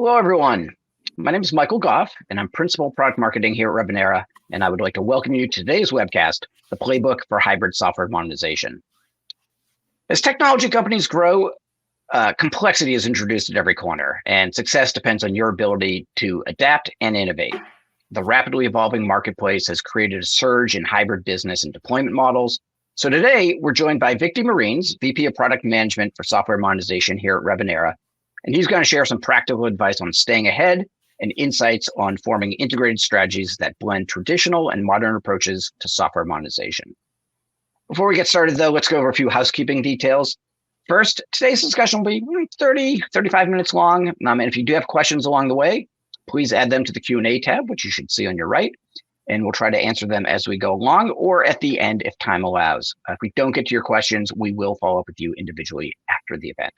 Hello, everyone. My name is Michael Goff, and I'm Principal Product Marketing here at Revenera, and I would like to welcome you to today's webcast, the Playbook for Hybrid Software Monetization. As technology companies grow, complexity is introduced at every corner, and success depends on your ability to adapt and innovate. The rapidly evolving marketplace has created a surge in hybrid business and deployment models. So today, we're joined by Victor Marines, VP of Product Management for Software Monetization here at Revenera, and he's going to share some practical advice on staying ahead and insights on forming integrated strategies that blend traditional and modern approaches to software monetization. Before we get started, though, let's go over a few housekeeping details. First, today's discussion will be 35 minutes long. And if you do have questions along the way, please add them to the Q&A tab, which you should see on your right, and we'll try to answer them as we go along or at the end if time allows. If we don't get to your questions, we will follow up with you individually after the event.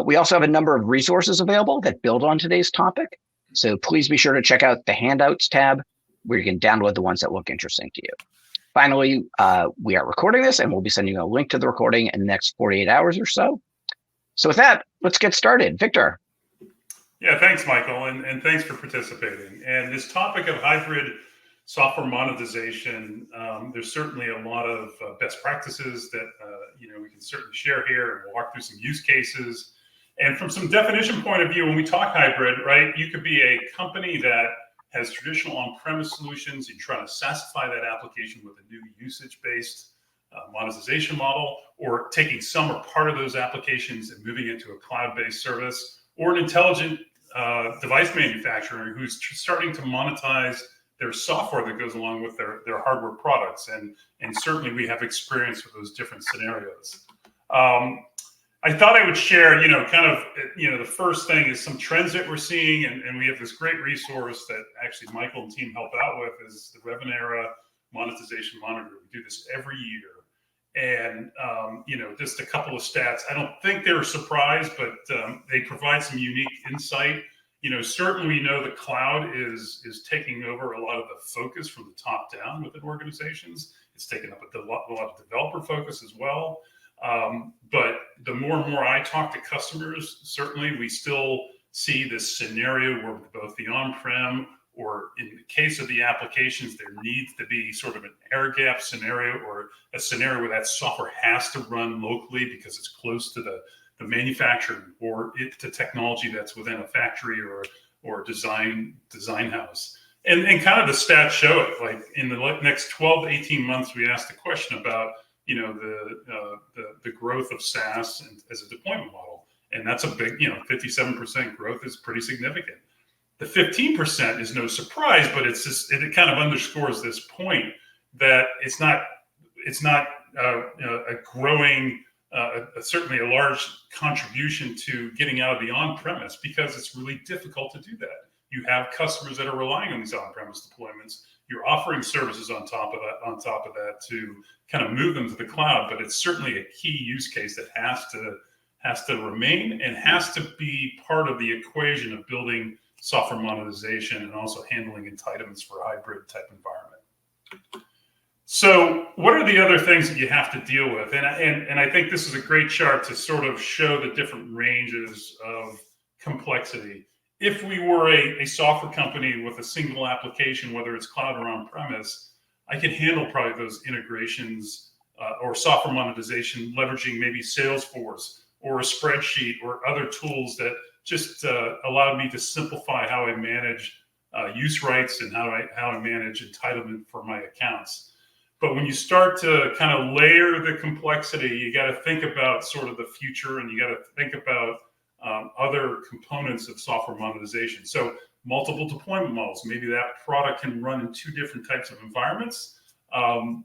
We also have a number of resources available that build on today's topic. So please be sure to check out the handouts tab where you can download the ones that look interesting to you. Finally, we are recording this and we'll be sending you a link to the recording in the next 48 hours or so. So with that, let's get started. Victor. Yeah, thanks, Michael, and thanks for participating. And this topic of hybrid software monetization, there's certainly a lot of best practices that we can certainly share here, and we'll walk through some use cases. And from some definition point of view, when we talk hybrid, right, you could be a company that has traditional on-premise solutions. You're trying to SaaSify that application with a new usage-based monetization model, or taking some or part of those applications and moving it to a cloud-based service, or an intelligent device manufacturer who's starting to monetize their software that goes along with their hardware products. And certainly we have experience with those different scenarios. I thought I would share, the first thing is some trends that we're seeing, and we have this great resource that actually Michael and team help out with, is the Revenera Monetization Monitor. We do this every year. And, just a couple of stats. I don't think they're a surprise, but they provide some unique insight. Certainly we know the cloud is taking over a lot of the focus from the top down within organizations. It's taken up a lot of developer focus as well. But the more and more I talk to customers, certainly we still see this scenario where both the on-prem, or in the case of the applications, there needs to be sort of an air gap scenario, or a scenario where that software has to run locally because it's close to the manufacturer, or to technology that's within a factory or design house. And kind of the stats show it. Like in the next 12 to 18 months, we asked a question about the growth of SaaS as a deployment model, and that's a big 57% growth is pretty significant. The 15% is no surprise, but it kind of underscores this point that it's not a growing. Certainly a large contribution to getting out of the on-premise, because it's really difficult to do that. You have customers that are relying on these on-premise deployments. You're offering services on top of that to kind of move them to the cloud, but it's certainly a key use case that has to remain and has to be part of the equation of building software monetization and also handling entitlements for a hybrid type environment. So what are the other things that you have to deal with? And I think this is a great chart to sort of show the different ranges of complexity. If we were a software company with a single application, whether it's cloud or on-premise, I could handle probably those integrations or software monetization, leveraging maybe Salesforce or a spreadsheet or other tools that just allowed me to simplify how I manage use rights and how I manage entitlement for my accounts. But when you start to kind of layer the complexity, you got to think about sort of the future, and you got to think about other components of software monetization. So multiple deployment models. Maybe that product can run in two different types of environments, and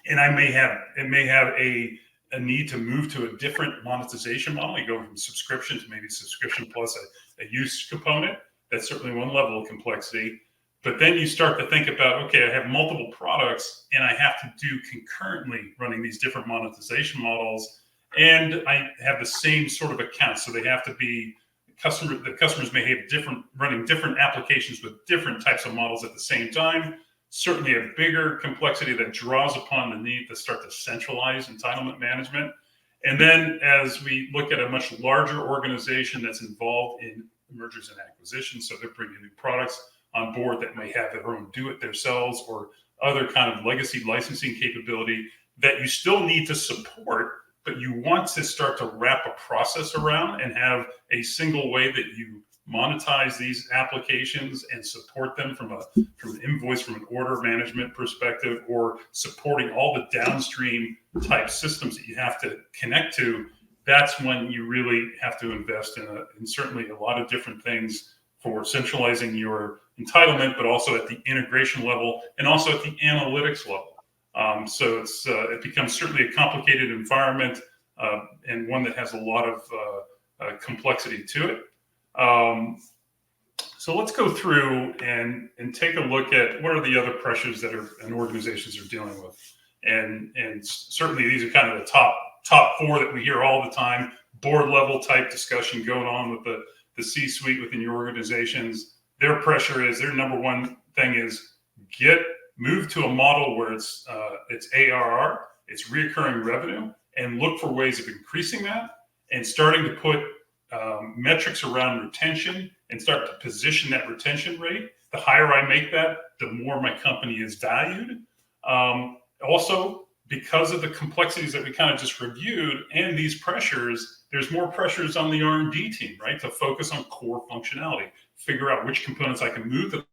it may have a need to move to a different monetization model. You go from subscription to maybe subscription plus a use component. That's certainly one level of complexity. But then you start to think about, okay, I have multiple products and I have to do concurrently running these different monetization models, and I have the same sort of accounts. So they have to be the customers may have running different applications with different types of models at the same time. Certainly a bigger complexity that draws upon the need to start to centralize entitlement management. And then as we look at a much larger organization that's involved in mergers and acquisitions. So they're bringing new products on board that may have their own do-it-themselves or other kind of legacy licensing capability that you still need to support, but you want to start to wrap a process around and have a single way that you monetize these applications and support them from an invoice, from an order management perspective, or supporting all the downstream type systems that you have to connect to. That's when you really have to invest in certainly a lot of different things for centralizing your entitlement, but also at the integration level and also at the analytics level. So it becomes certainly a complicated environment and one that has a lot of complexity to it. So let's go through and take a look at what are the other pressures that organizations are dealing with. And certainly these are kind of the top four that we hear all the time. Board level type discussion going on with the C-suite within your organizations. Their pressure is, their number one thing is move to a model where it's ARR, it's recurring revenue, and look for ways of increasing that and starting to put metrics around retention and start to position that retention rate. The higher I make that, the more my company is valued. Also, because of the complexities that we kind of just reviewed and these pressures, there's more pressures on the R&D team, right? To focus on core functionality, figure out which components I can move to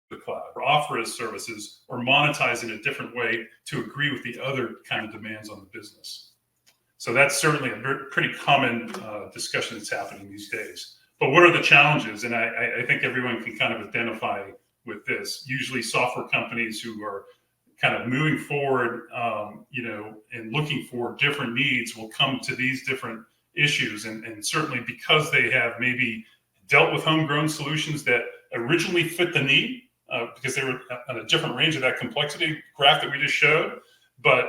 the cloud or offer as services or monetize in a different way to agree with the other kind of demands on the business. So that's certainly a pretty common discussion that's happening these days. But what are the challenges? And I think everyone can kind of identify with this. Usually software companies who are kind of moving forward, and looking for different needs will come to these different issues. And certainly because they have maybe dealt with homegrown solutions that originally fit the need, because they were on a different range of that complexity graph that we just showed, but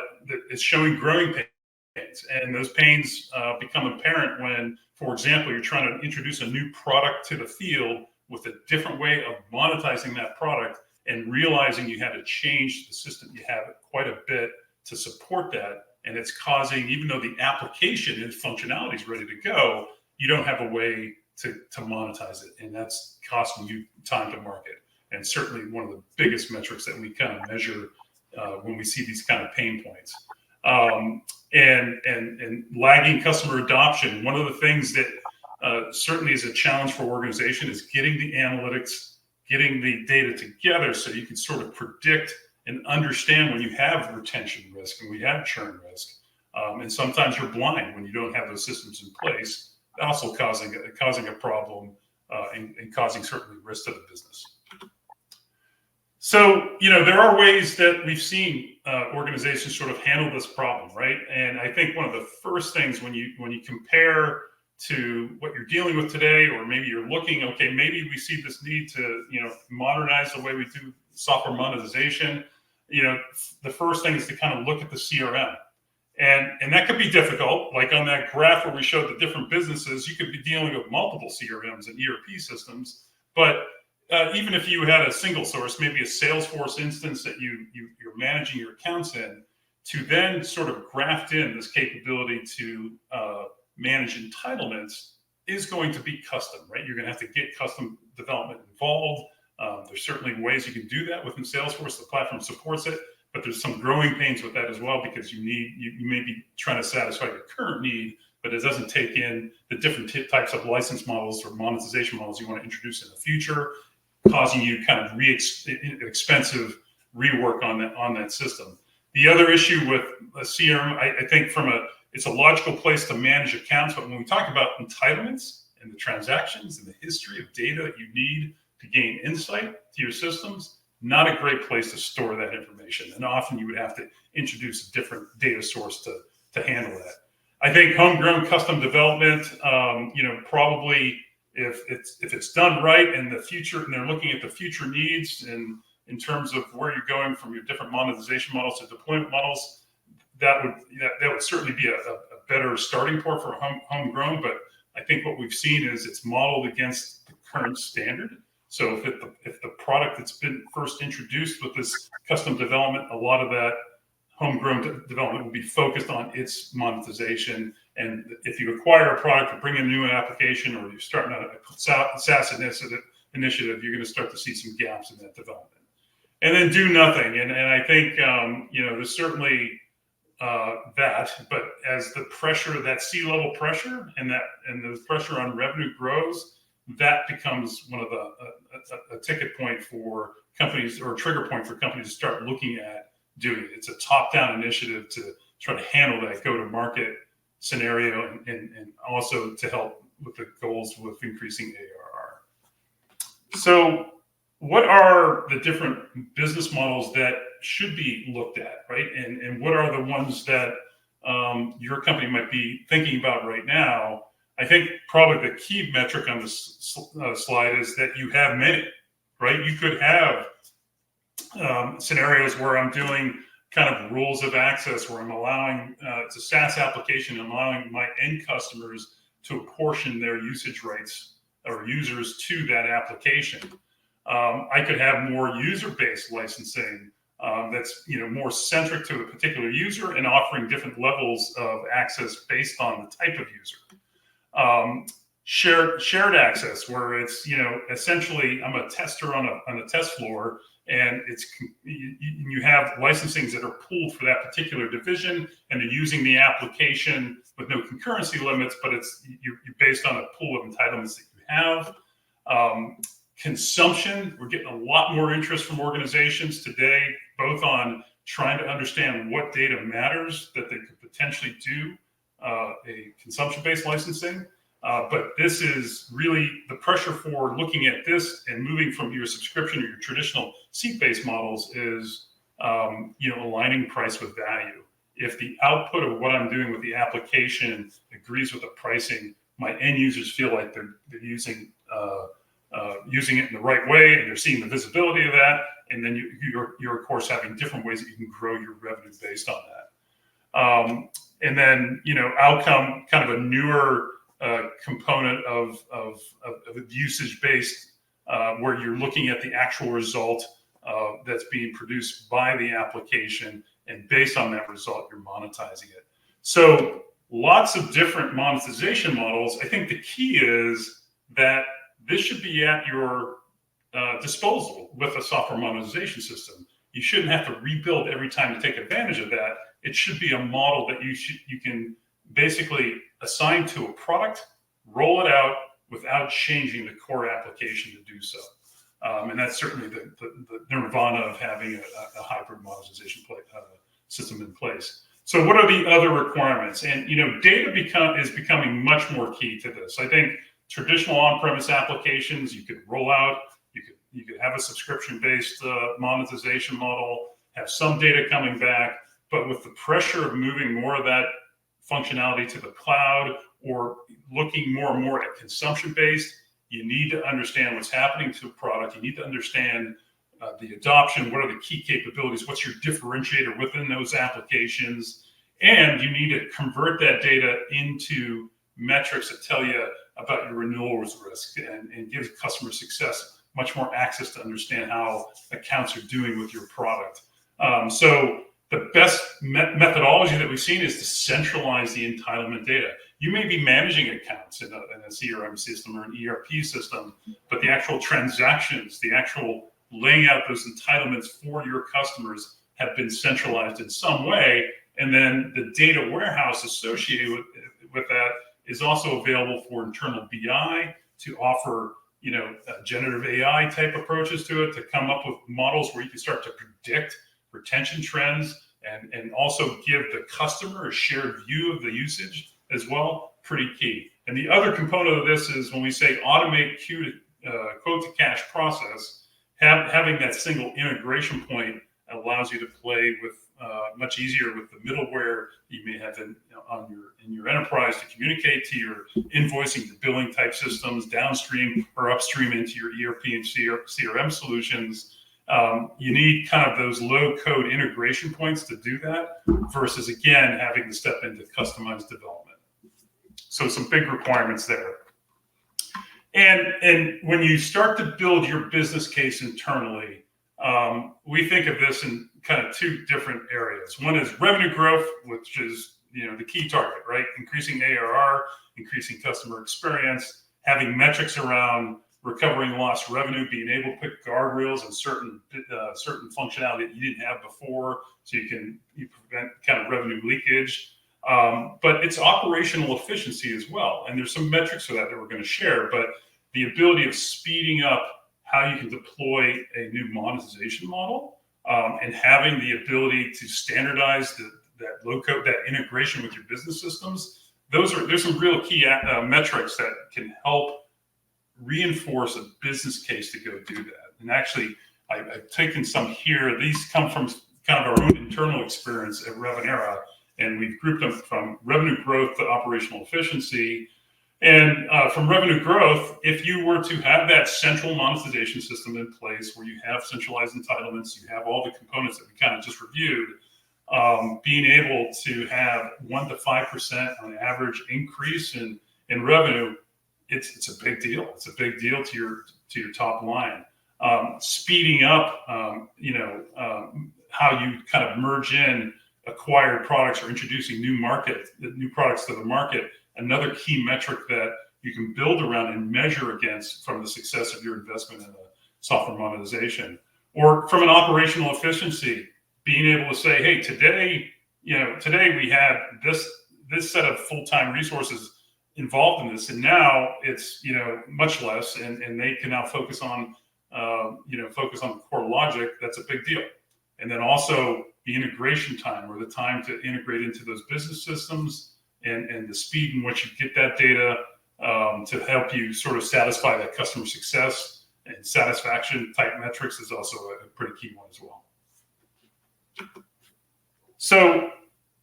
it's showing growing pains. And those pains become apparent when, for example, you're trying to introduce a new product to the field with a different way of monetizing that product and realizing you had to change the system you have quite a bit to support that. And it's causing, even though the application and functionality is ready to go, you don't have a way to monetize it. And that's costing you time to market. And certainly one of the biggest metrics that we kind of measure when we see these kind of pain points. And lagging customer adoption. One of the things that certainly is a challenge for organization is getting the analytics, getting the data together so you can sort of predict and understand when you have retention risk and we have churn risk. And sometimes you're blind when you don't have those systems in place, also causing a problem and causing certainly risk to the business. So, there are ways that we've seen organizations sort of handle this problem, right? And I think one of the first things when you compare to what you're dealing with today, or maybe you're looking, okay, maybe we see this need to, modernize the way we do software monetization. The first thing is to kind of look at the CRM. And that could be difficult. Like on that graph where we showed the different businesses, you could be dealing with multiple CRMs and ERP systems. But even if you had a single source, maybe a Salesforce instance that you're managing your accounts in, to then sort of graft in this capability to manage entitlements is going to be custom, right? You're going to have to get custom development involved. There's certainly ways you can do that within Salesforce. The platform supports it, but there's some growing pains with that as well, because you may be trying to satisfy your current need, but it doesn't take in the different types of license models or monetization models you want to introduce in the future, causing you kind of expensive rework on that system. The other issue with a CRM, I think it's a logical place to manage accounts, but when we talk about entitlements and the transactions and the history of data that you need to gain insight to your systems, not a great place to store that information. And often you would have to introduce a different data source to handle that. I think homegrown custom development, probably if it's done right in the future, and they're looking at the future needs and in terms of where you're going from your different monetization models to deployment models, that would certainly be a better starting point for homegrown. But I think what we've seen is it's modeled against the current standard. So if the product that's been first introduced with this custom development, a lot of that homegrown development will be focused on its monetization And if you acquire a product or bring in a new application, or you're starting a SaaS initiative, you're going to start to see some gaps in that development. And then do nothing. And I think, there's certainly that, but as the pressure, that C-level pressure and the pressure on revenue grows, that becomes one of a ticket point for companies, or a trigger point for companies to start looking at doing it. It's a top-down initiative to try to handle that go-to-market scenario, and also to help with the goals with increasing ARR. So what are the different business models that should be looked at, right? And what are the ones that your company might be thinking about right now? I think probably the key metric on this slide is that you have many, right? You could have scenarios where I'm doing kind of rules of access, where I'm allowing, it's a SaaS application, I'm allowing my end customers to apportion their usage rights or users to that application. I could have more user-based licensing that's more centric to a particular user and offering different levels of access based on the type of user. Shared access, where it's essentially I'm a tester on a test floor, and you have licensings that are pooled for that particular division, and they're using the application with no concurrency limits, but you're based on a pool of entitlements that you have. Consumption, we're getting a lot more interest from organizations today, both on trying to understand what data matters that they could potentially do a consumption-based licensing. But this is really the pressure for looking at this and moving from your subscription or your traditional seat-based models is, aligning price with value. If the output of what I'm doing with the application agrees with the pricing, my end users feel like they're using it in the right way, and they're seeing the visibility of that. And then you're of course having different ways that you can grow your revenue based on that. And then, outcome, kind of a newer component of usage-based, where you're looking at the actual result that's being produced by the application, and based on that result, you're monetizing it. So lots of different monetization models. I think the key is that this should be at your disposal with a software monetization system. You shouldn't have to rebuild every time to take advantage of that. It should be a model that you can basically assign to a product, roll it out without changing the core application to do so. And that's certainly the nirvana of having a hybrid monetization system in place. So what are the other requirements? And data is becoming much more key to this. I think traditional on-premise applications you could roll out. You could have a subscription-based monetization model, have some data coming back, but with the pressure of moving more of that functionality to the cloud, or looking more and more at consumption-based, you need to understand what's happening to a product. You need to understand the adoption. What are the key capabilities? What's your differentiator within those applications? And you need to convert that data into metrics that tell you about your renewals risk, and give customer success much more access to understand how accounts are doing with your product. So the best methodology that we've seen is to centralize the entitlement data. You may be managing accounts in a CRM system or an ERP system, but the actual transactions, the actual laying out those entitlements for your customers have been centralized in some way. And then the data warehouse associated with that is also available for internal BI to offer, generative AI type approaches to it, to come up with models where you can start to predict retention trends, and also give the customer a shared view of the usage as well. Pretty key. And the other component of this is when we say automate quote to cash process, having that single integration point allows you to play with much easier with the middleware you may have in your enterprise to communicate to your invoicing, to billing type systems, downstream or upstream into your ERP and CRM solutions. You need kind of those low code integration points to do that, versus again having to step into customized development. So some big requirements there. And when you start to build your business case internally, we think of this in kind of two different areas. One is revenue growth, which is the key target, right? Increasing ARR, increasing customer experience, having metrics around recovering lost revenue, being able to put guardrails and certain functionality that you didn't have before, so you prevent kind of revenue leakage. But it's operational efficiency as well, and there's some metrics for that we're going to share. But the ability of speeding up how you can deploy a new monetization model, and having the ability to standardize that low code, that integration with your business systems. There's some real key metrics that can help reinforce a business case to go do that. And actually, I've taken some here. These come from kind of our own internal experience at Revenera, and we've grouped them from revenue growth to operational efficiency. And from revenue growth, if you were to have that central monetization system in place where you have centralized entitlements, you have all the components that we kind of just reviewed, being able to have 1 to 5% on average increase in revenue, it's a big deal. It's a big deal to your top line. Speeding up, how you kind of merge in acquired products or introducing new products to the market. Another key metric that you can build around and measure against from the success of your investment in a software monetization. Or from an operational efficiency, being able to say, hey, today we had this set of full-time resources involved in this, and now it's much less, and they can now focus on the core logic. That's a big deal. And then also the integration time, or the time to integrate into those business systems, and the speed in which you get that data to help you sort of satisfy that customer success and satisfaction type metrics is also a pretty key one as well. So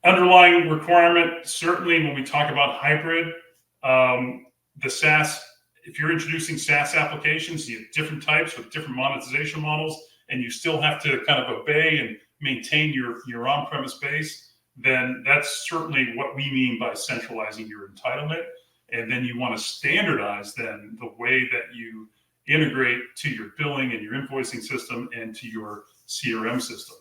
underlying requirement, certainly when we talk about hybrid, the SaaS, if you're introducing SaaS applications, you have different types with different monetization models, and you still have to kind of obey and maintain your on-premise base, then that's certainly what we mean by centralizing your entitlement. And then you want to standardize then the way that you integrate to your billing and your invoicing system and to your CRM system.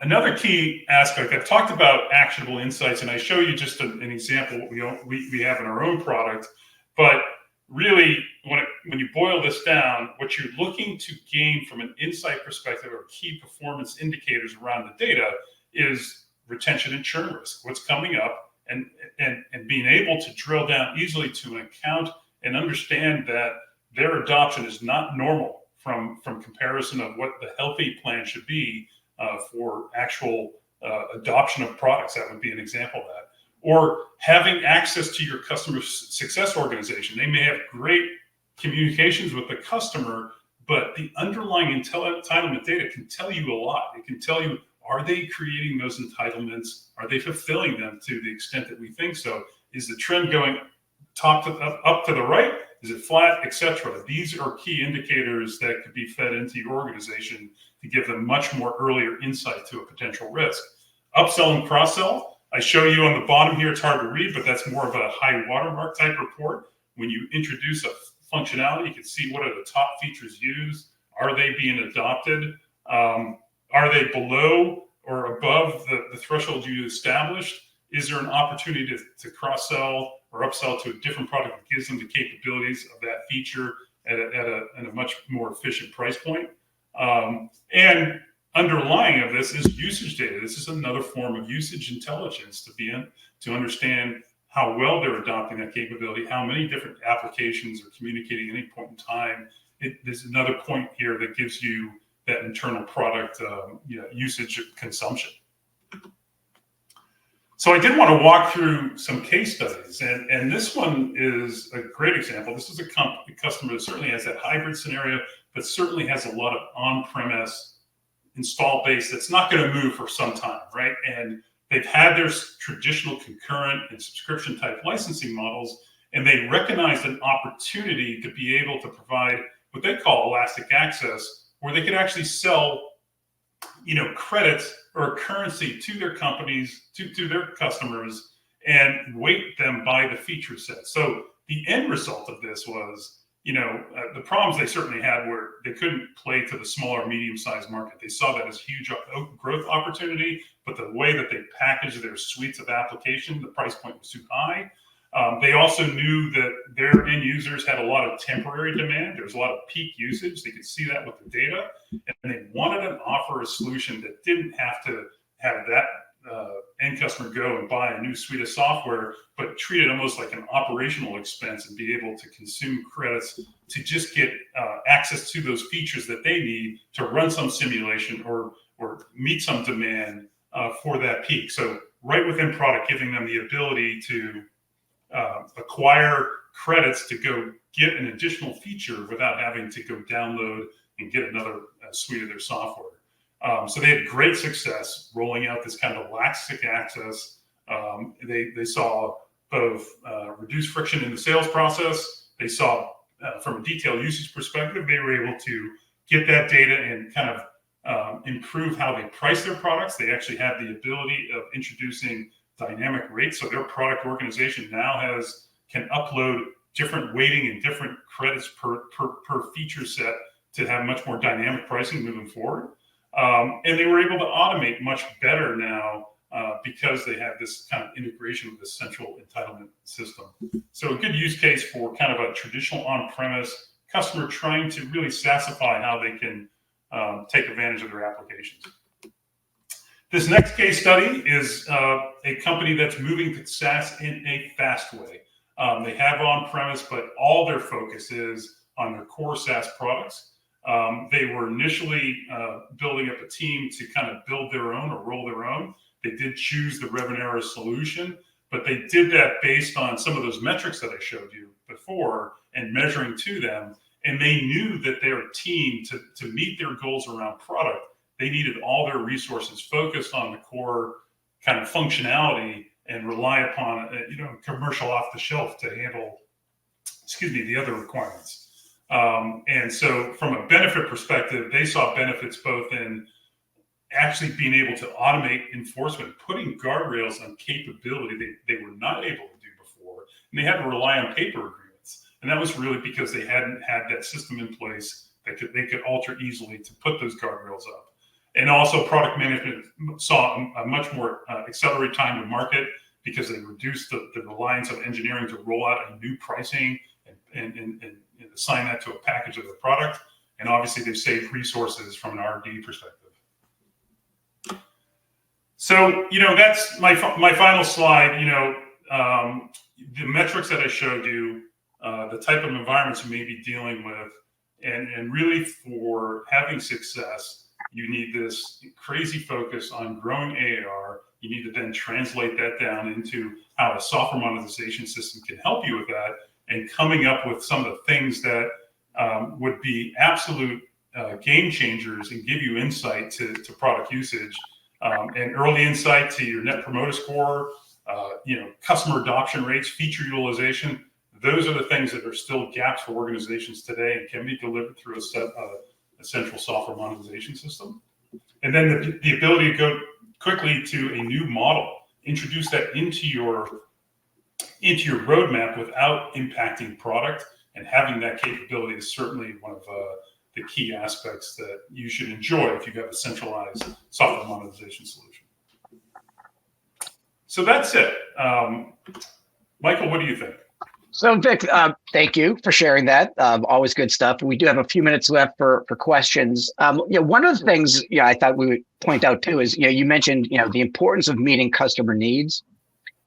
Another key aspect, I've talked about actionable insights, and I show you just an example what we have in our own product. But really, when you boil this down, what you're looking to gain from an insight perspective or key performance indicators around the data is retention and churn risk, what's coming up, and being able to drill down easily to an account and understand that their adoption is not normal from comparison of what the healthy plan should be for actual adoption of products. That would be an example of that. Or having access to your customer success organization. They may have great communications with the customer, but the underlying entitlement data can tell you a lot. It can tell you, are they creating those entitlements? Are they fulfilling them to the extent that we think so? Is the trend going up to the right? Is it flat, etc.? These are key indicators that could be fed into your organization to give them much more earlier insight to a potential risk. Upsell and cross-sell. I show you on the bottom here, it's hard to read, but that's more of a high watermark type report. When you introduce a functionality, you can see what are the top features used. Are they being adopted? Are they below or above the threshold you established? Is there an opportunity to cross-sell or upsell to a different product that gives them the capabilities of that feature at a much more efficient price point? And underlying of this is usage data. This is another form of usage intelligence to understand how well they're adopting that capability, how many different applications are communicating at any point in time. There's another point here that gives you that internal product usage consumption. So I did want to walk through some case studies, and this one is a great example. This is a customer that certainly has that hybrid scenario, but certainly has a lot of on-premise install base that's not going to move for some time, right? And they've had their traditional concurrent and subscription type licensing models, and they recognized an opportunity to be able to provide what they call elastic access, where they could actually sell, credits or currency to their companies, to their customers, and weight them by the feature set. So the end result of this was, the problems they certainly had were they couldn't play to the smaller, medium-sized market. They saw that as huge growth opportunity, but the way that they packaged their suites of application, the price point was too high. They also knew that their end users had a lot of temporary demand. There was a lot of peak usage. They could see that with the data, and they wanted to offer a solution that didn't have to have that end customer go and buy a new suite of software, but treat it almost like an operational expense and be able to consume credits to just get access to those features that they need to run some simulation or meet some demand for that peak. So right within product, giving them the ability to acquire credits to go get an additional feature without having to go download and get another suite of their software. So they had great success rolling out this kind of elastic access. They saw both reduced friction in the sales process. They saw from a detailed usage perspective, they were able to get that data and kind of improve how they price their products. They actually had the ability of introducing dynamic rates. So their product organization now can upload different weighting and different credits per feature set to have much more dynamic pricing moving forward. And they were able to automate much better now because they have this kind of integration with the central entitlement system. So a good use case for kind of a traditional on-premise customer trying to really SaaSify how they can take advantage of their applications. This next case study is a company that's moving to SaaS in a fast way. They have on-premise, but all their focus is on their core SaaS products. They were initially building up a team to kind of build their own or roll their own. They did choose the Revenera solution, but they did that based on some of those metrics that I showed you before and measuring to them. And they knew that their team, to meet their goals around product, they needed all their resources focused on the core kind of functionality and rely upon commercial off the shelf to handle, the other requirements. And so from a benefit perspective, they saw benefits both in actually being able to automate enforcement, putting guardrails on capability they were not able to do before, and they had to rely on paper agreements. And that was really because they hadn't had that system in place that they could alter easily to put those guardrails up. And also product management saw a much more accelerated time to market because they reduced the reliance of engineering to roll out a new pricing and assign that to a package of the product. And obviously they've saved resources from an R&D perspective. So, that's my final slide. The metrics that I showed you, the type of environments you may be dealing with, and really for having success, you need this crazy focus on growing ARR. You need to then translate that down into how a software monetization system can help you with that, and coming up with some of the things that would be absolute game changers and give you insight to product usage and early insight to your net promoter score, customer adoption rates, feature utilization. Those are the things that are still gaps for organizations today and can be delivered through a central software monetization system. And then the ability to go quickly to a new model, introduce that into your roadmap without impacting product, and having that capability is certainly one of the key aspects that you should enjoy if you have a centralized software monetization solution. So that's it. Michael, what do you think? So Vic, thank you for sharing that. Always good stuff. We do have a few minutes left for questions. One of the things I thought we would point out too is, you mentioned, the importance of meeting customer needs.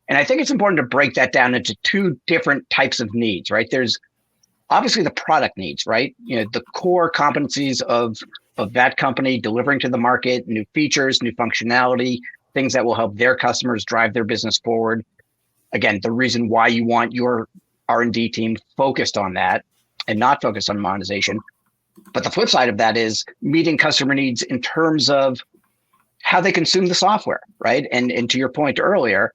And I think it's important to break that down into two different types of needs, right? There's obviously the product needs, right? The core competencies of that company delivering to the market, new features, new functionality, things that will help their customers drive their business forward. Again, the reason why you want your R&D team focused on that and not focused on monetization. But the flip side of that is meeting customer needs in terms of how they consume the software, right? And to your point earlier,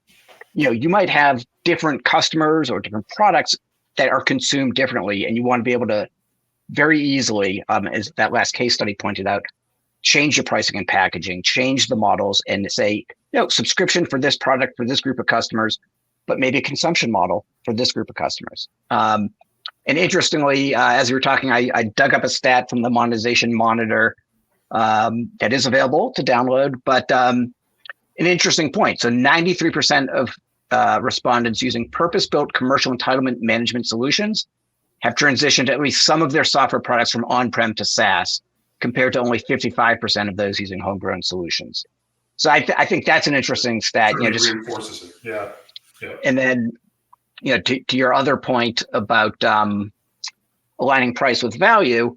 you might have different customers or different products that are consumed differently, and you want to be able to very easily, as that last case study pointed out, change your pricing and packaging, change the models, and say, subscription for this product for this group of customers, but maybe a consumption model for this group of customers. And interestingly, as we were talking, I dug up a stat from the Monetization Monitor that is available to download, but an interesting point. So 93% of respondents using purpose-built commercial entitlement management solutions have transitioned at least some of their software products from on-prem to SaaS, compared to only 55% of those using homegrown solutions. So I think that's an interesting stat. Certainly reinforces it. Yeah. Yeah. And then, to your other point about aligning price with value,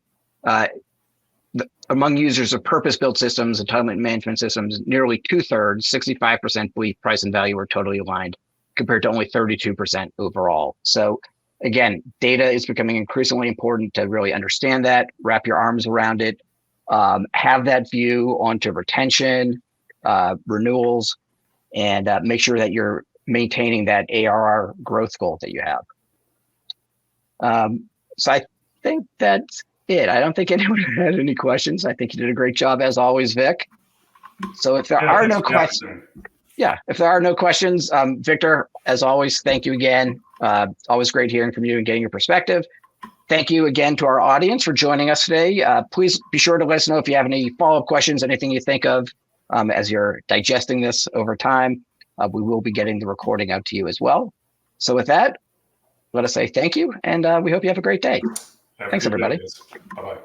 among users of purpose-built systems, entitlement management systems, nearly 2/3, 65% believe price and value are totally aligned, compared to only 32% overall. So again, data is becoming increasingly important to really understand that, wrap your arms around it, have that view onto retention, renewals, and make sure that you're maintaining that ARR growth goal that you have. So I think that's it. I don't think anyone had any questions. I think you did a great job as always, Vic. So if there are no questions, if there are no questions, Victor, as always, thank you again. Always great hearing from you and getting your perspective. Thank you again to our audience for joining us today. Please be sure to let us know if you have any follow-up questions, anything you think of as you're digesting this over time. We will be getting the recording out to you as well. So with that, let us say thank you, and we hope you have a great day. Thanks, everybody. Bye-bye.